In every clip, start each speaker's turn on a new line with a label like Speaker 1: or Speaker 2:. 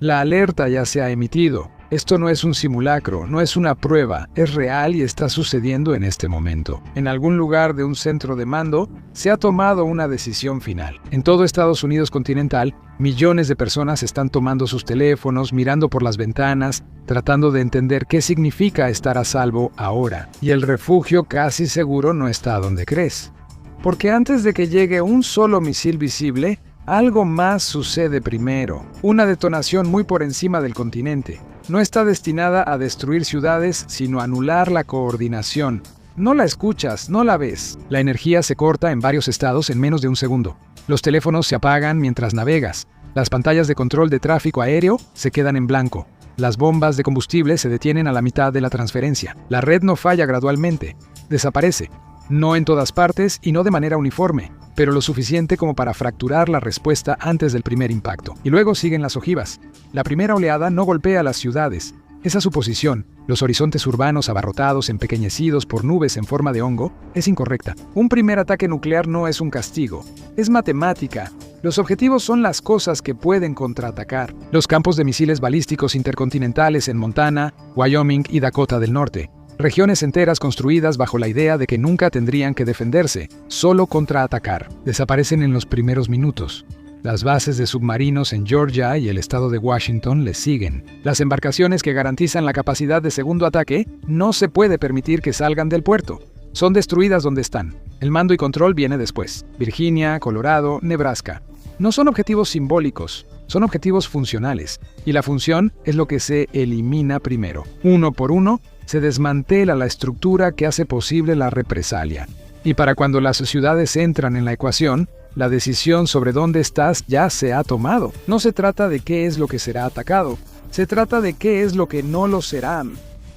Speaker 1: La alerta ya se ha emitido. Esto no es un simulacro, no es una prueba, es real y está sucediendo en este momento. En algún lugar de un centro de mando se ha tomado una decisión final. En todo Estados Unidos continental, millones de personas están tomando sus teléfonos, mirando por las ventanas, tratando de entender qué significa estar a salvo ahora. Y el refugio casi seguro no está donde crees. Porque antes de que llegue un solo misil visible, algo más sucede primero. Una detonación muy por encima del continente. No está destinada a destruir ciudades, sino a anular la coordinación. No la escuchas, no la ves. La energía se corta en varios estados en menos de un segundo. Los teléfonos se apagan mientras navegas. Las pantallas de control de tráfico aéreo se quedan en blanco. Las bombas de combustible se detienen a la mitad de la transferencia. La red no falla gradualmente. Desaparece. No en todas partes y no de manera uniforme, pero lo suficiente como para fracturar la respuesta antes del primer impacto. Y luego siguen las ojivas. La primera oleada no golpea las ciudades. Esa suposición, los horizontes urbanos abarrotados, empequeñecidos por nubes en forma de hongo, es incorrecta. Un primer ataque nuclear no es un castigo, es matemática. Los objetivos son las cosas que pueden contraatacar. Los campos de misiles balísticos intercontinentales en Montana, Wyoming y Dakota del Norte. Regiones enteras construidas bajo la idea de que nunca tendrían que defenderse, solo contraatacar. Desaparecen en los primeros minutos. Las bases de submarinos en Georgia y el estado de Washington les siguen. Las embarcaciones que garantizan la capacidad de segundo ataque no se puede permitir que salgan del puerto. Son destruidas donde están. El mando y control viene después. Virginia, Colorado, Nebraska. No son objetivos simbólicos, son objetivos funcionales. Y la función es lo que se elimina primero. Uno por uno, se desmantela la estructura que hace posible la represalia. Y para cuando las ciudades entran en la ecuación, la decisión sobre dónde estás ya se ha tomado. No se trata de qué es lo que será atacado, se trata de qué es lo que no lo será.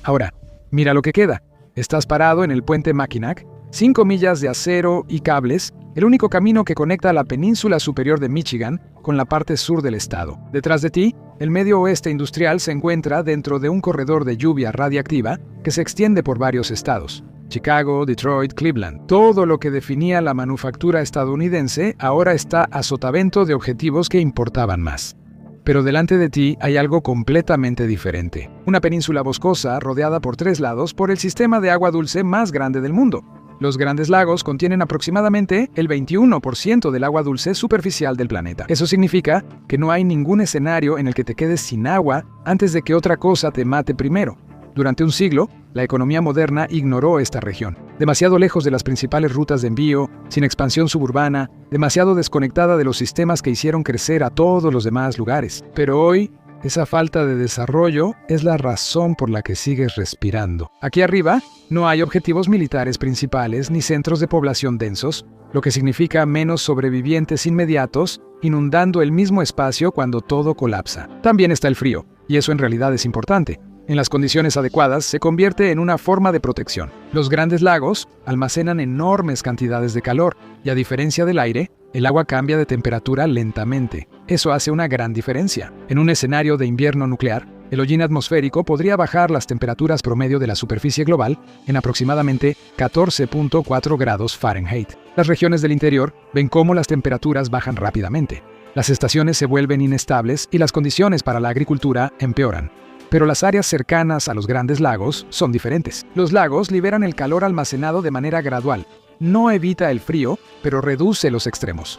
Speaker 1: Ahora, mira lo que queda. Estás parado en el puente Mackinac, 5 millas de acero y cables, el único camino que conecta la península superior de Michigan con la parte sur del estado. Detrás de ti, el medio oeste industrial se encuentra dentro de un corredor de lluvia radiactiva que se extiende por varios estados. Chicago, Detroit, Cleveland. Todo lo que definía la manufactura estadounidense ahora está a sotavento de objetivos que importaban más. Pero delante de ti hay algo completamente diferente. Una península boscosa rodeada por 3 lados por el sistema de agua dulce más grande del mundo. Los Grandes Lagos contienen aproximadamente el 21% del agua dulce superficial del planeta. Eso significa que no hay ningún escenario en el que te quedes sin agua antes de que otra cosa te mate primero. Durante un siglo, la economía moderna ignoró esta región. Demasiado lejos de las principales rutas de envío, sin expansión suburbana, demasiado desconectada de los sistemas que hicieron crecer a todos los demás lugares. Pero hoy, esa falta de desarrollo es la razón por la que sigues respirando. Aquí arriba, no hay objetivos militares principales ni centros de población densos, lo que significa menos sobrevivientes inmediatos, inundando el mismo espacio cuando todo colapsa. También está el frío, y eso en realidad es importante. En las condiciones adecuadas, se convierte en una forma de protección. Los Grandes Lagos almacenan enormes cantidades de calor, y a diferencia del aire, el agua cambia de temperatura lentamente. Eso hace una gran diferencia. En un escenario de invierno nuclear, el hollín atmosférico podría bajar las temperaturas promedio de la superficie global en aproximadamente 14.4 grados Fahrenheit. Las regiones del interior ven cómo las temperaturas bajan rápidamente. Las estaciones se vuelven inestables y las condiciones para la agricultura empeoran. Pero las áreas cercanas a los Grandes Lagos son diferentes. Los lagos liberan el calor almacenado de manera gradual. No evita el frío, pero reduce los extremos.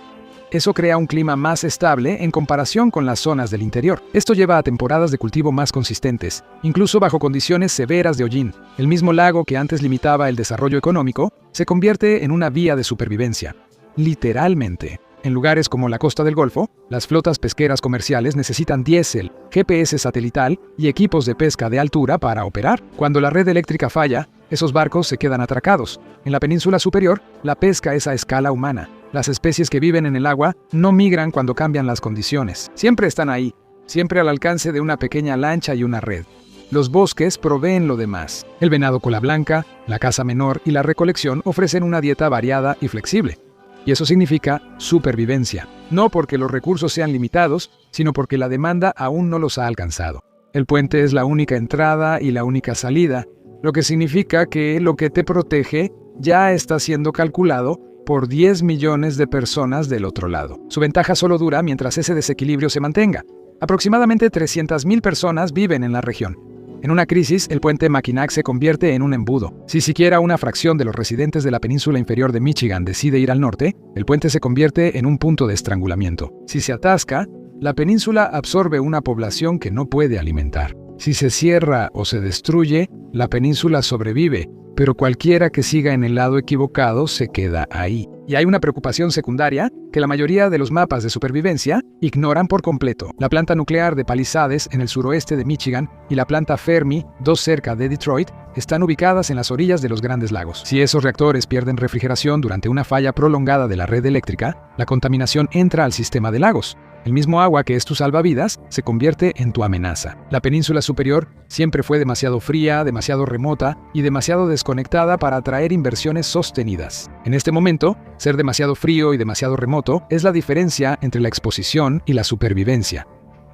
Speaker 1: Eso crea un clima más estable en comparación con las zonas del interior. Esto lleva a temporadas de cultivo más consistentes, incluso bajo condiciones severas de hollín. El mismo lago que antes limitaba el desarrollo económico se convierte en una vía de supervivencia. Literalmente. En lugares como la costa del Golfo, las flotas pesqueras comerciales necesitan diésel, GPS satelital y equipos de pesca de altura para operar. Cuando la red eléctrica falla, esos barcos se quedan atracados. En la península superior, la pesca es a escala humana. Las especies que viven en el agua no migran cuando cambian las condiciones. Siempre están ahí, siempre al alcance de una pequeña lancha y una red. Los bosques proveen lo demás. El venado cola blanca, la caza menor y la recolección ofrecen una dieta variada y flexible. Y eso significa supervivencia, no porque los recursos sean limitados, sino porque la demanda aún no los ha alcanzado. El puente es la única entrada y la única salida, lo que significa que lo que te protege ya está siendo calculado por 10 millones de personas del otro lado. Su ventaja solo dura mientras ese desequilibrio se mantenga. Aproximadamente 300.000 personas viven en la región. En una crisis, el puente Mackinac se convierte en un embudo. Si siquiera una fracción de los residentes de la península inferior de Michigan decide ir al norte, el puente se convierte en un punto de estrangulamiento. Si se atasca, la península absorbe una población que no puede alimentar. Si se cierra o se destruye, la península sobrevive, pero cualquiera que siga en el lado equivocado se queda ahí. Y hay una preocupación secundaria que la mayoría de los mapas de supervivencia ignoran por completo. La planta nuclear de Palisades en el suroeste de Michigan y la planta Fermi, dos cerca de Detroit, están ubicadas en las orillas de los Grandes Lagos. Si esos reactores pierden refrigeración durante una falla prolongada de la red eléctrica, la contaminación entra al sistema de lagos. El mismo agua que es tu salvavidas se convierte en tu amenaza. La península superior siempre fue demasiado fría, demasiado remota y demasiado desconectada para atraer inversiones sostenidas. En este momento, ser demasiado frío y demasiado remoto es la diferencia entre la exposición y la supervivencia.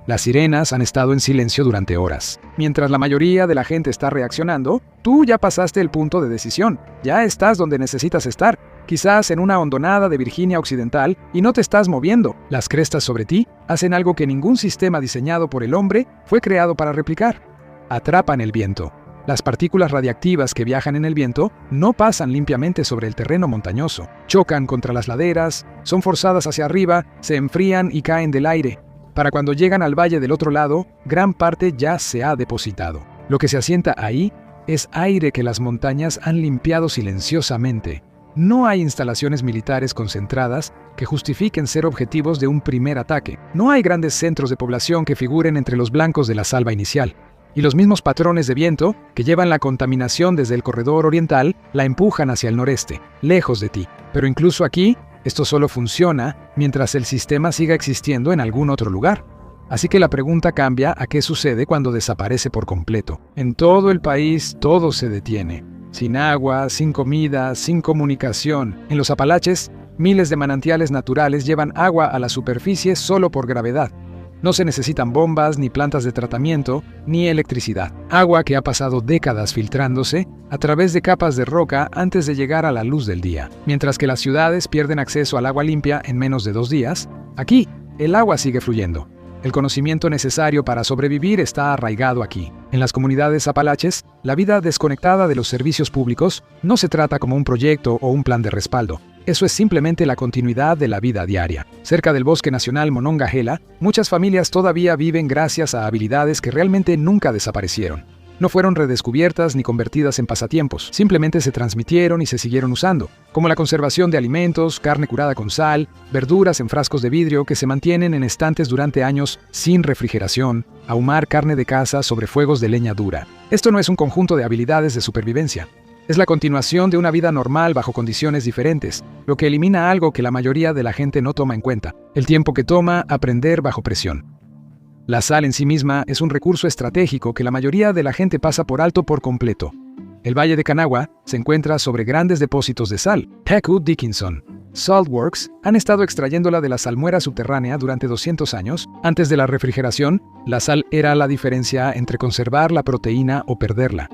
Speaker 1: Las sirenas han estado en silencio durante horas. Mientras la mayoría de la gente está reaccionando, tú ya pasaste el punto de decisión. Ya estás donde necesitas estar, quizás en una hondonada de Virginia Occidental, y no te estás moviendo. Las crestas sobre ti hacen algo que ningún sistema diseñado por el hombre fue creado para replicar. Atrapan el viento. Las partículas radiactivas que viajan en el viento no pasan limpiamente sobre el terreno montañoso. Chocan contra las laderas, son forzadas hacia arriba, se enfrían y caen del aire. Para cuando llegan al valle del otro lado, gran parte ya se ha depositado. Lo que se asienta ahí es aire que las montañas han limpiado silenciosamente. No hay instalaciones militares concentradas que justifiquen ser objetivos de un primer ataque. No hay grandes centros de población que figuren entre los blancos de la salva inicial. Y los mismos patrones de viento que llevan la contaminación desde el corredor oriental la empujan hacia el noreste, lejos de ti. Pero incluso aquí, esto solo funciona mientras el sistema siga existiendo en algún otro lugar. Así que la pregunta cambia a qué sucede cuando desaparece por completo. En todo el país todo se detiene. Sin agua, sin comida, sin comunicación. En los Apalaches, miles de manantiales naturales llevan agua a la superficie solo por gravedad. No se necesitan bombas, ni plantas de tratamiento, ni electricidad. Agua que ha pasado décadas filtrándose a través de capas de roca antes de llegar a la luz del día. Mientras que las ciudades pierden acceso al agua limpia en menos de 2 días, aquí el agua sigue fluyendo. El conocimiento necesario para sobrevivir está arraigado aquí. En las comunidades apalaches, la vida desconectada de los servicios públicos no se trata como un proyecto o un plan de respaldo. Eso es simplemente la continuidad de la vida diaria. Cerca del Bosque Nacional Monongahela, muchas familias todavía viven gracias a habilidades que realmente nunca desaparecieron. No fueron redescubiertas ni convertidas en pasatiempos, simplemente se transmitieron y se siguieron usando, como la conservación de alimentos, carne curada con sal, verduras en frascos de vidrio que se mantienen en estantes durante años sin refrigeración, ahumar carne de caza sobre fuegos de leña dura. Esto no es un conjunto de habilidades de supervivencia. Es la continuación de una vida normal bajo condiciones diferentes, lo que elimina algo que la mayoría de la gente no toma en cuenta: el tiempo que toma aprender bajo presión. La sal en sí misma es un recurso estratégico que la mayoría de la gente pasa por alto por completo. El Valle de Kanawha se encuentra sobre grandes depósitos de sal. Peck Dickinson Saltworks han estado extrayéndola de la salmuera subterránea durante 200 años. Antes de la refrigeración, la sal era la diferencia entre conservar la proteína o perderla.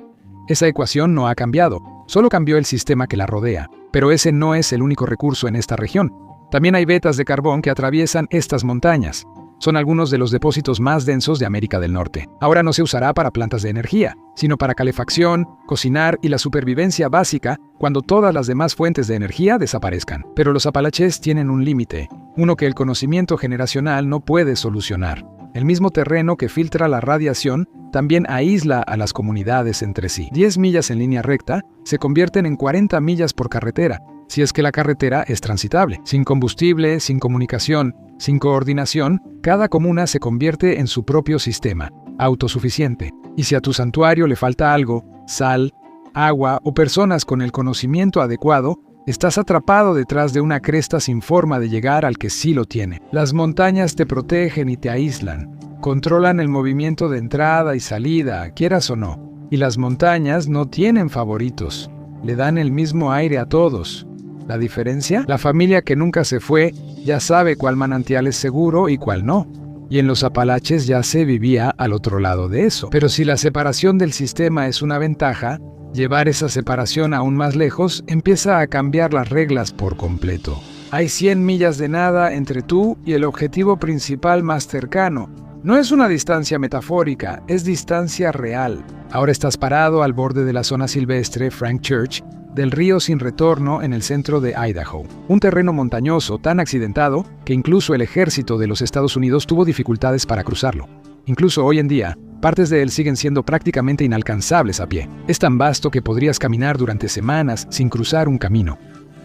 Speaker 1: Esa ecuación no ha cambiado, solo cambió el sistema que la rodea. Pero ese no es el único recurso en esta región. También hay vetas de carbón que atraviesan estas montañas. Son algunos de los depósitos más densos de América del Norte. Ahora no se usará para plantas de energía, sino para calefacción, cocinar y la supervivencia básica cuando todas las demás fuentes de energía desaparezcan. Pero los Apalaches tienen un límite, uno que el conocimiento generacional no puede solucionar. El mismo terreno que filtra la radiación también aísla a las comunidades entre sí. 10 millas en línea recta se convierten en 40 millas por carretera, si es que la carretera es transitable. Sin combustible, sin comunicación, sin coordinación, cada comuna se convierte en su propio sistema, autosuficiente. Y si a tu santuario le falta algo, sal, agua o personas con el conocimiento adecuado, estás atrapado detrás de una cresta sin forma de llegar al que sí lo tiene. Las montañas te protegen y te aíslan. Controlan el movimiento de entrada y salida, quieras o no. Y las montañas no tienen favoritos. Le dan el mismo aire a todos. ¿La diferencia? La familia que nunca se fue ya sabe cuál manantial es seguro y cuál no. Y en los Apalaches ya se vivía al otro lado de eso. Pero si la separación del sistema es una ventaja, llevar esa separación aún más lejos empieza a cambiar las reglas por completo. Hay 100 millas de nada entre tú y el objetivo principal más cercano, No es una distancia metafórica, es distancia real. Ahora estás parado al borde de la zona silvestre Frank Church del río sin retorno en el centro de Idaho. Un terreno montañoso tan accidentado que incluso el ejército de los Estados Unidos tuvo dificultades para cruzarlo. Incluso hoy en día, partes de él siguen siendo prácticamente inalcanzables a pie. Es tan vasto que podrías caminar durante semanas sin cruzar un camino.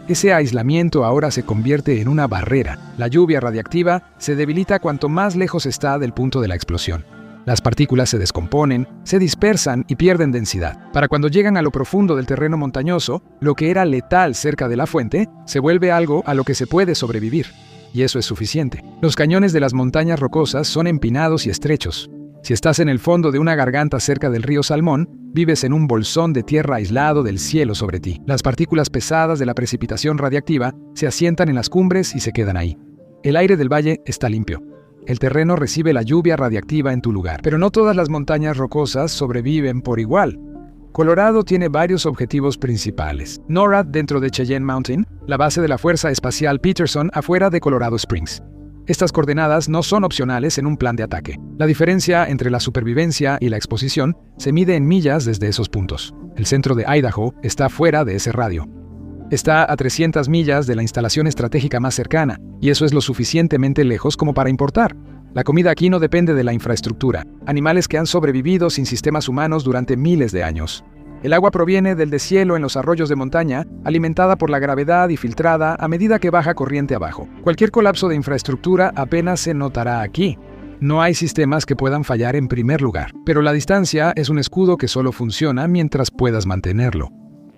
Speaker 1: Ese aislamiento ahora se convierte en una barrera. La lluvia radiactiva se debilita cuanto más lejos está del punto de la explosión. Las partículas se descomponen, se dispersan y pierden densidad. Para cuando llegan a lo profundo del terreno montañoso, lo que era letal cerca de la fuente se vuelve algo a lo que se puede sobrevivir. Y eso es suficiente. Los cañones de las montañas rocosas son empinados y estrechos. Si estás en el fondo de una garganta cerca del río Salmón, vives en un bolsón de tierra aislado del cielo sobre ti. Las partículas pesadas de la precipitación radiactiva se asientan en las cumbres y se quedan ahí. El aire del valle está limpio. El terreno recibe la lluvia radiactiva en tu lugar. Pero no todas las montañas rocosas sobreviven por igual. Colorado tiene varios objetivos principales. NORAD dentro de Cheyenne Mountain, la base de la Fuerza Espacial Peterson afuera de Colorado Springs. Estas coordenadas no son opcionales en un plan de ataque. La diferencia entre la supervivencia y la exposición se mide en millas desde esos puntos. El centro de Idaho está fuera de ese radio. Está a 300 millas de la instalación estratégica más cercana, y eso es lo suficientemente lejos como para importar. La comida aquí no depende de la infraestructura, animales que han sobrevivido sin sistemas humanos durante miles de años. El agua proviene del deshielo en los arroyos de montaña, alimentada por la gravedad y filtrada a medida que baja corriente abajo. Cualquier colapso de infraestructura apenas se notará aquí. No hay sistemas que puedan fallar en primer lugar, pero la distancia es un escudo que solo funciona mientras puedas mantenerlo.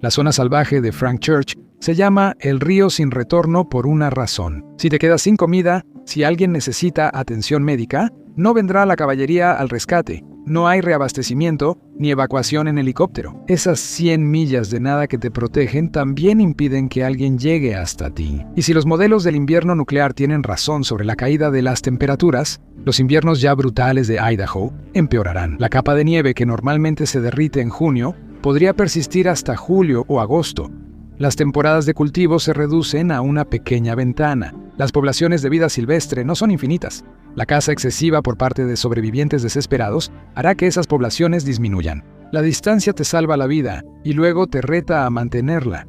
Speaker 1: La zona salvaje de Frank Church se llama el río sin retorno por una razón. Si te quedas sin comida, si alguien necesita atención médica, no vendrá la caballería al rescate. No hay reabastecimiento ni evacuación en helicóptero. Esas 100 millas de nada que te protegen también impiden que alguien llegue hasta ti. Y si los modelos del invierno nuclear tienen razón sobre la caída de las temperaturas, los inviernos ya brutales de Idaho empeorarán. La capa de nieve que normalmente se derrite en junio podría persistir hasta julio o agosto. Las temporadas de cultivo se reducen a una pequeña ventana. Las poblaciones de vida silvestre no son infinitas. La caza excesiva por parte de sobrevivientes desesperados hará que esas poblaciones disminuyan. La distancia te salva la vida y luego te reta a mantenerla.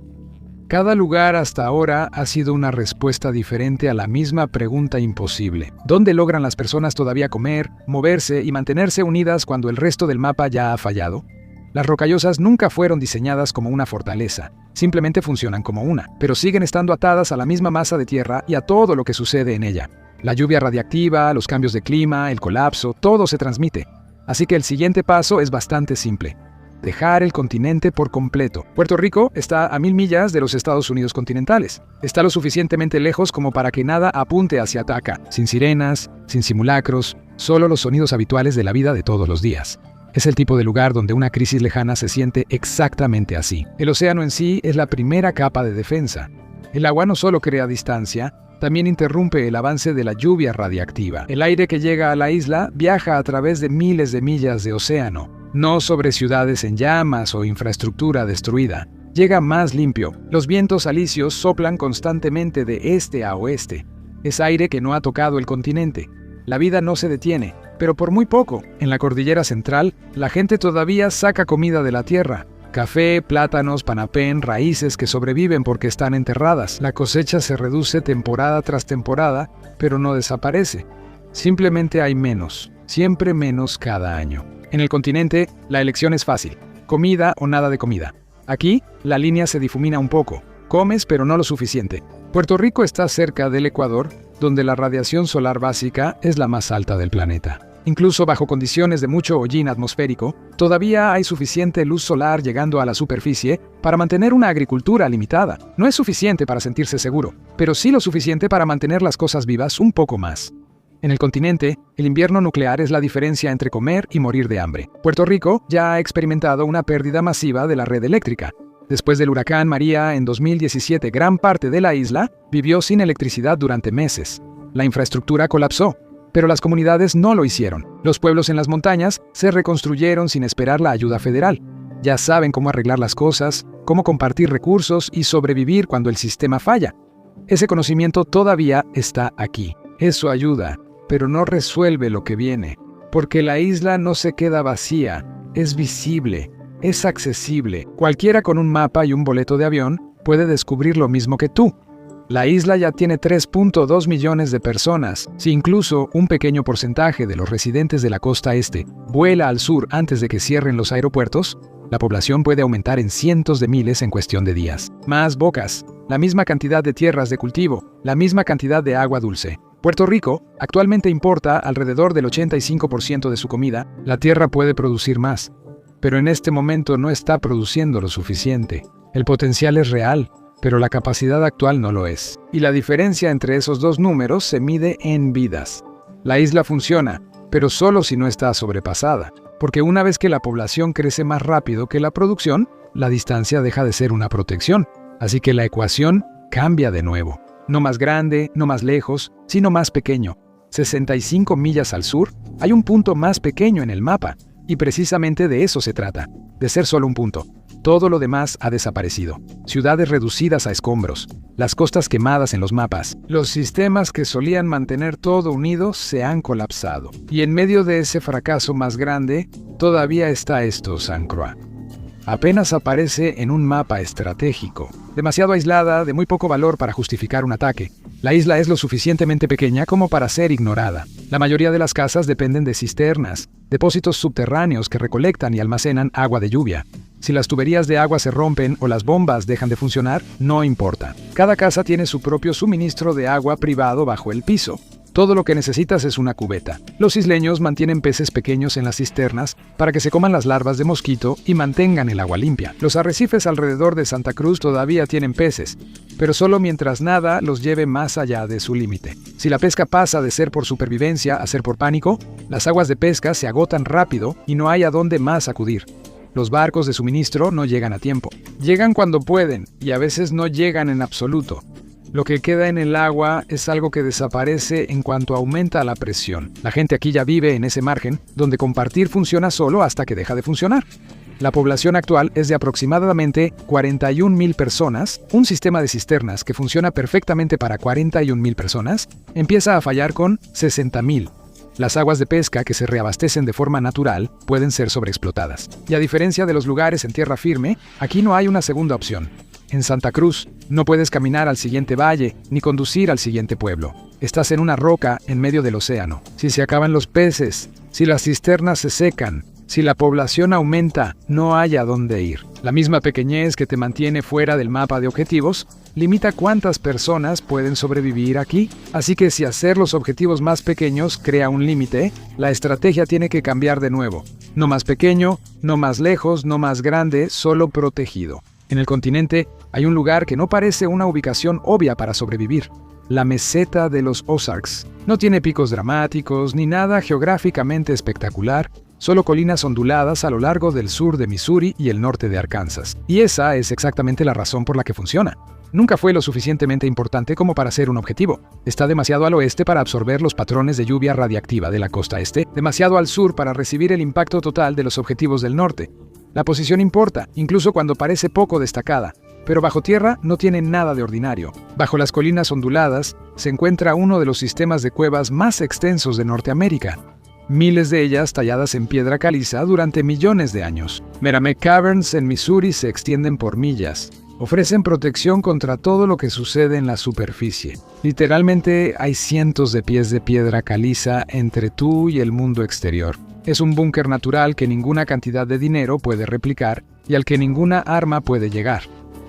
Speaker 1: Cada lugar hasta ahora ha sido una respuesta diferente a la misma pregunta imposible. ¿Dónde logran las personas todavía comer, moverse y mantenerse unidas cuando el resto del mapa ya ha fallado? Las rocallosas nunca fueron diseñadas como una fortaleza, simplemente funcionan como una, pero siguen estando atadas a la misma masa de tierra y a todo lo que sucede en ella. La lluvia radiactiva, los cambios de clima, el colapso, todo se transmite. Así que el siguiente paso es bastante simple. Dejar el continente por completo. Puerto Rico está a 1000 millas de los Estados Unidos continentales. Está lo suficientemente lejos como para que nada apunte hacia acá, sin sirenas, sin simulacros, solo los sonidos habituales de la vida de todos los días. Es el tipo de lugar donde una crisis lejana se siente exactamente así. El océano en sí es la primera capa de defensa. El agua no solo crea distancia, también interrumpe el avance de la lluvia radiactiva. El aire que llega a la isla viaja a través de miles de millas de océano, no sobre ciudades en llamas o infraestructura destruida. Llega más limpio. Los vientos alisios soplan constantemente de este a oeste. Es aire que no ha tocado el continente. La vida no se detiene, pero por muy poco. En la cordillera central, la gente todavía saca comida de la tierra. Café, plátanos, panapén, raíces que sobreviven porque están enterradas. La cosecha se reduce temporada tras temporada, pero no desaparece. Simplemente hay menos, siempre menos cada año. En el continente, la elección es fácil. Comida o nada de comida. Aquí, la línea se difumina un poco. Comes, pero no lo suficiente. Puerto Rico está cerca del Ecuador, donde la radiación solar básica es la más alta del planeta. Incluso bajo condiciones de mucho hollín atmosférico, todavía hay suficiente luz solar llegando a la superficie para mantener una agricultura limitada. No es suficiente para sentirse seguro, pero sí lo suficiente para mantener las cosas vivas un poco más. En el continente, el invierno nuclear es la diferencia entre comer y morir de hambre. Puerto Rico ya ha experimentado una pérdida masiva de la red eléctrica. Después del huracán María en 2017, gran parte de la isla vivió sin electricidad durante meses. La infraestructura colapsó, pero las comunidades no lo hicieron. Los pueblos en las montañas se reconstruyeron sin esperar la ayuda federal. Ya saben cómo arreglar las cosas, cómo compartir recursos y sobrevivir cuando el sistema falla. Ese conocimiento todavía está aquí. Eso ayuda. pero no resuelve lo que viene, porque la isla no se queda vacía, es visible, es accesible. Cualquiera con un mapa y un boleto de avión puede descubrir lo mismo que tú. La isla ya tiene 3.2 millones de personas. Si incluso un pequeño porcentaje de los residentes de la costa este vuela al sur antes de que cierren los aeropuertos, la población puede aumentar en cientos de miles en cuestión de días. Más bocas, la misma cantidad de tierras de cultivo, la misma cantidad de agua dulce. Puerto Rico actualmente importa alrededor del 85% de su comida. La tierra puede producir más, pero en este momento no está produciendo lo suficiente. El potencial es real, pero la capacidad actual no lo es. Y la diferencia entre esos dos números se mide en vidas. La isla funciona, pero solo si no está sobrepasada, porque una vez que la población crece más rápido que la producción, la distancia deja de ser una protección. Así que la ecuación cambia de nuevo. No más grande, no más lejos, sino más pequeño. 65 millas al sur, hay un punto más pequeño en el mapa, y precisamente de eso se trata, de ser solo un punto. Todo lo demás ha desaparecido. Ciudades reducidas a escombros, las costas quemadas en los mapas. Los sistemas que solían mantener todo unido se han colapsado. Y en medio de ese fracaso más grande, todavía está esto, St. Croix. Apenas aparece en un mapa estratégico. Demasiado aislada, de muy poco valor para justificar un ataque. La isla es lo suficientemente pequeña como para ser ignorada. La mayoría de las casas dependen de cisternas, depósitos subterráneos que recolectan y almacenan agua de lluvia. Si las tuberías de agua se rompen o las bombas dejan de funcionar, no importa. Cada casa tiene su propio suministro de agua privado bajo el piso. Todo lo que necesitas es una cubeta. Los isleños mantienen peces pequeños en las cisternas para que se coman las larvas de mosquito y mantengan el agua limpia. Los arrecifes alrededor de Santa Cruz todavía tienen peces, pero solo mientras nada los lleve más allá de su límite. Si la pesca pasa de ser por supervivencia a ser por pánico, las aguas de pesca se agotan rápido y no hay a dónde más acudir. Los barcos de suministro no llegan a tiempo. Llegan cuando pueden y a veces no llegan en absoluto. Lo que queda en el agua es algo que desaparece en cuanto aumenta la presión. La gente aquí ya vive en ese margen, donde compartir funciona solo hasta que deja de funcionar. La población actual es de aproximadamente 41,000 personas. Un sistema de cisternas que funciona perfectamente para 41,000 personas empieza a fallar con 60,000. Las aguas de pesca que se reabastecen de forma natural pueden ser sobreexplotadas. Y a diferencia de los lugares en tierra firme, aquí no hay una segunda opción. En Santa Cruz, no puedes caminar al siguiente valle ni conducir al siguiente pueblo. Estás en una roca en medio del océano. Si se acaban los peces, si las cisternas se secan, si la población aumenta, no hay a dónde ir. La misma pequeñez que te mantiene fuera del mapa de objetivos limita cuántas personas pueden sobrevivir aquí. Así que si hacer los objetivos más pequeños crea un límite, la estrategia tiene que cambiar de nuevo. No más pequeño, no más lejos, no más grande, solo protegido. En el continente hay un lugar que no parece una ubicación obvia para sobrevivir. La meseta de los Ozarks. No tiene picos dramáticos ni nada geográficamente espectacular, solo colinas onduladas a lo largo del sur de Missouri y el norte de Arkansas. Y esa es exactamente la razón por la que funciona. Nunca fue lo suficientemente importante como para ser un objetivo. Está demasiado al oeste para absorber los patrones de lluvia radiactiva de la costa este, demasiado al sur para recibir el impacto total de los objetivos del norte. La posición importa, incluso cuando parece poco destacada, pero bajo tierra no tiene nada de ordinario. Bajo las colinas onduladas se encuentra uno de los sistemas de cuevas más extensos de Norteamérica. Miles de ellas talladas en piedra caliza durante millones de años. Meramec Caverns en Missouri se extienden por millas. Ofrecen protección contra todo lo que sucede en la superficie. Literalmente hay cientos de pies de piedra caliza entre tú y el mundo exterior. Es un búnker natural que ninguna cantidad de dinero puede replicar y al que ninguna arma puede llegar.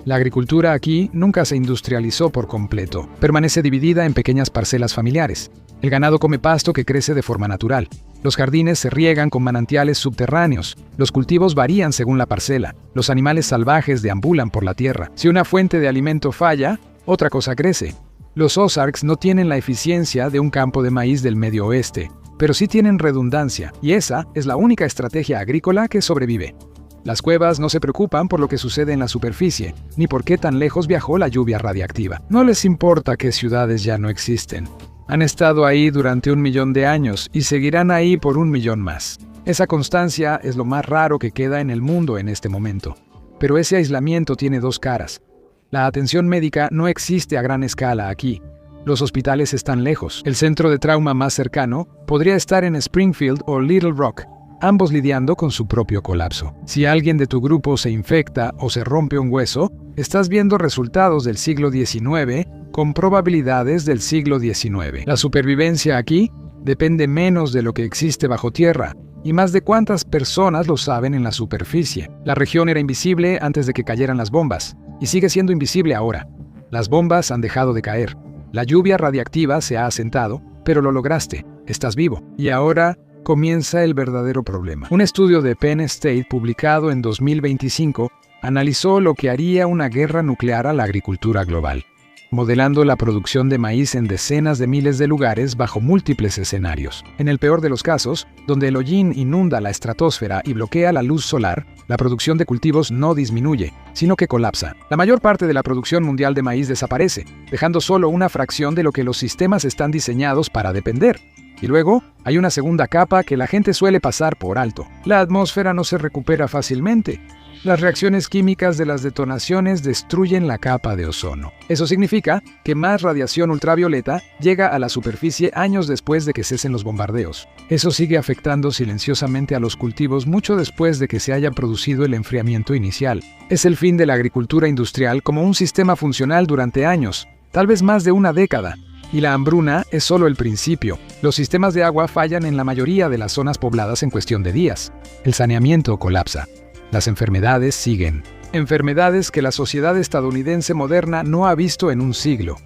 Speaker 1: La agricultura aquí nunca se industrializó por completo. Permanece dividida en pequeñas parcelas familiares. El ganado come pasto que crece de forma natural. Los jardines se riegan con manantiales subterráneos. Los cultivos varían según la parcela. Los animales salvajes deambulan por la tierra. Si una fuente de alimento falla, otra cosa crece. Los Ozarks no tienen la eficiencia de un campo de maíz del Medio Oeste, pero sí tienen redundancia, y esa es la única estrategia agrícola que sobrevive. Las cuevas no se preocupan por lo que sucede en la superficie, ni por qué tan lejos viajó la lluvia radiactiva. No les importa que ciudades ya no existen. Han estado ahí durante 1 millón de años y seguirán ahí por 1 millón más. Esa constancia es lo más raro que queda en el mundo en este momento. Pero ese aislamiento tiene dos caras. La atención médica no existe a gran escala aquí. Los hospitales están lejos. El centro de trauma más cercano podría estar en Springfield o Little Rock, ambos lidiando con su propio colapso. Si alguien de tu grupo se infecta o se rompe un hueso, estás viendo resultados del siglo XIX con probabilidades del siglo XIX. La supervivencia aquí depende menos de lo que existe bajo tierra y más de cuántas personas lo saben en la superficie. La región era invisible antes de que cayeran las bombas y sigue siendo invisible ahora. Las bombas han dejado de caer. La lluvia radiactiva se ha asentado, pero lo lograste. Estás vivo. Y ahora comienza el verdadero problema. Un estudio de Penn State publicado en 2025 analizó lo que haría una guerra nuclear a la agricultura global, modelando la producción de maíz en decenas de miles de lugares bajo múltiples escenarios. En el peor de los casos, donde el hollín inunda la estratosfera y bloquea la luz solar, la producción de cultivos no disminuye, sino que colapsa. La mayor parte de la producción mundial de maíz desaparece, dejando solo una fracción de lo que los sistemas están diseñados para depender. Y luego, hay una segunda capa que la gente suele pasar por alto. La atmósfera no se recupera fácilmente. Las reacciones químicas de las detonaciones destruyen la capa de ozono. Eso significa que más radiación ultravioleta llega a la superficie años después de que cesen los bombardeos. Eso sigue afectando silenciosamente a los cultivos mucho después de que se haya producido el enfriamiento inicial. Es el fin de la agricultura industrial como un sistema funcional durante años, tal vez más de una década. Y la hambruna es solo el principio. Los sistemas de agua fallan en la mayoría de las zonas pobladas en cuestión de días. El saneamiento colapsa. Las enfermedades siguen. Enfermedades que la sociedad estadounidense moderna no ha visto en un siglo.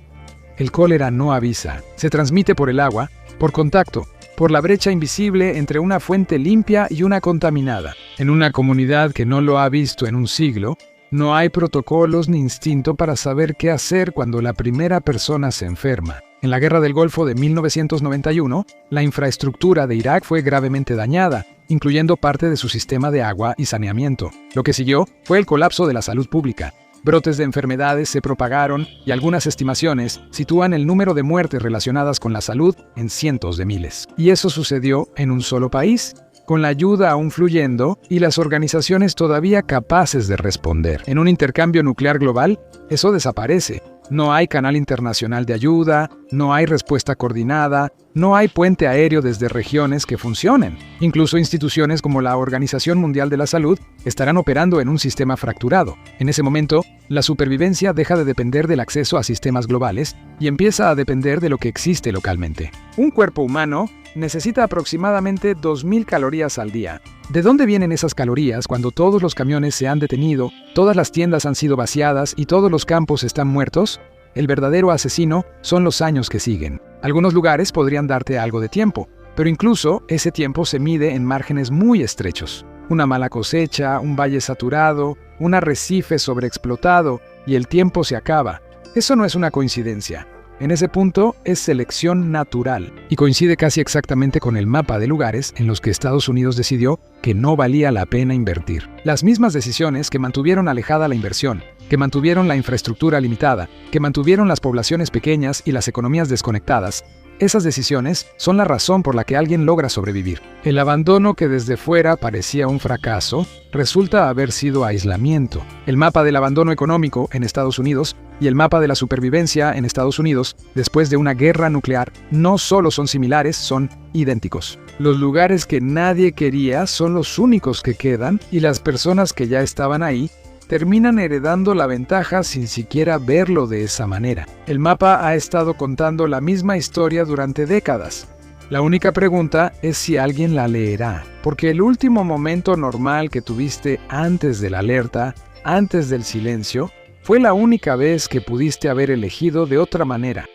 Speaker 1: El cólera no avisa. Se transmite por el agua, por contacto, por la brecha invisible entre una fuente limpia y una contaminada. En una comunidad que no lo ha visto en un siglo, no hay protocolos ni instinto para saber qué hacer cuando la primera persona se enferma. En la Guerra del Golfo de 1991, la infraestructura de Irak fue gravemente dañada, incluyendo parte de su sistema de agua y saneamiento. Lo que siguió fue el colapso de la salud pública. Brotes de enfermedades se propagaron y algunas estimaciones sitúan el número de muertes relacionadas con la salud en cientos de miles. Y eso sucedió en un solo país, con la ayuda aún fluyendo y las organizaciones todavía capaces de responder. En un intercambio nuclear global, eso desaparece. No hay canal internacional de ayuda, no hay respuesta coordinada, no hay puente aéreo desde regiones que funcionen. Incluso instituciones como la Organización Mundial de la Salud estarán operando en un sistema fracturado. En ese momento, la supervivencia deja de depender del acceso a sistemas globales y empieza a depender de lo que existe localmente. Un cuerpo humano necesita aproximadamente 2.000 calorías al día. ¿De dónde vienen esas calorías cuando todos los camiones se han detenido, todas las tiendas han sido vaciadas y todos los campos están muertos? El verdadero asesino son los años que siguen. Algunos lugares podrían darte algo de tiempo, pero incluso ese tiempo se mide en márgenes muy estrechos. Una mala cosecha, un valle saturado, un arrecife sobreexplotado y el tiempo se acaba. Eso no es una coincidencia. En ese punto es selección natural y coincide casi exactamente con el mapa de lugares en los que Estados Unidos decidió que no valía la pena invertir. Las mismas decisiones que mantuvieron alejada la inversión, que mantuvieron la infraestructura limitada, que mantuvieron las poblaciones pequeñas y las economías desconectadas, esas decisiones son la razón por la que alguien logra sobrevivir. El abandono que desde fuera parecía un fracaso resulta haber sido aislamiento. El mapa del abandono económico en Estados Unidos y el mapa de la supervivencia en Estados Unidos después de una guerra nuclear no solo son similares, son idénticos. Los lugares que nadie quería son los únicos que quedan y las personas que ya estaban ahí terminan heredando la ventaja sin siquiera verlo de esa manera. El mapa ha estado contando la misma historia durante décadas. La única pregunta es si alguien la leerá, porque el último momento normal que tuviste antes de la alerta, antes del silencio, fue la única vez que pudiste haber elegido de otra manera.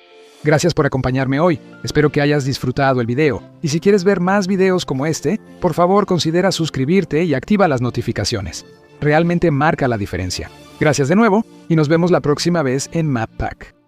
Speaker 1: Gracias por acompañarme hoy. Espero que hayas disfrutado el video. Y si quieres ver más videos como este, por favor considera suscribirte y activa las notificaciones. Realmente marca la diferencia. Gracias de nuevo y nos vemos la próxima vez en MapPack.